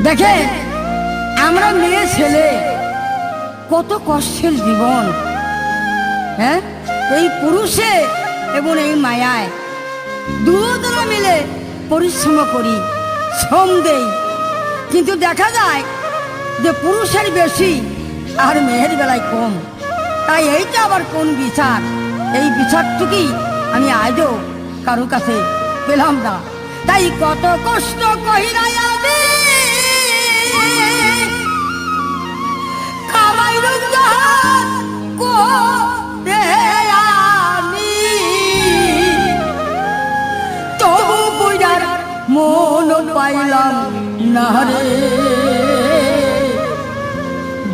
দেখেন আমরা মেয়ে ছেলে কত কষ্টের জীবন, হ্যাঁ, এই পুরুষে এবং এই মায়ায় দুজনে মিলে পরিশ্রম করি, শ্রম দেই, কিন্তু দেখা যায় যে পুরুষের বেশি আর মেয়ের বেলায় কম। তাই এইটা আবার কোন বিচার? এই বিচারটুকুই আমি আজও কারো কাছে পেলাম না। তাই কত কষ্ট কহিরাই আমি কামাই রোজগার করে আমি, তবু বুঝার মন পাইলাম না রে।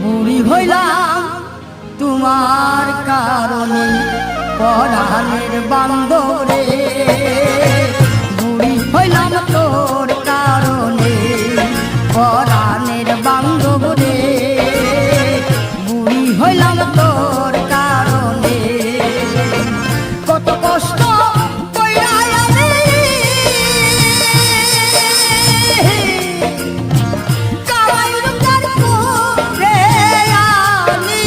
বুড়ি হইলাম তোমার কারণে পরাণের বান্ধব রে, বুড়ি হইলাম তোর কারণে পরাণের বান্ধব রে, বুড়ি হইলাম তোর কারণে। কত কষ্ট কইরাই আমি কামাই রোজগার করে আমি,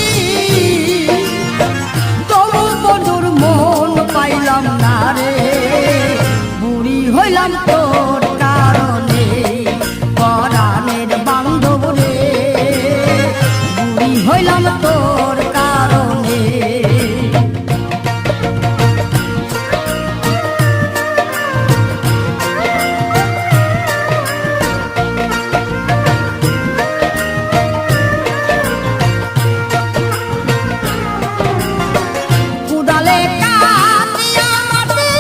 তবু বন্ধুর মন পাইলাম না রে। বুড়ি হইলাম তোর কারণে পরাণের বান্ধব রে, বুড়ি হইলাম তোর কারণে। কুদালে কাটিয়া মাটি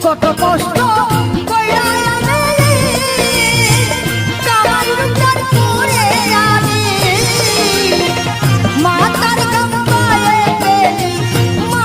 কত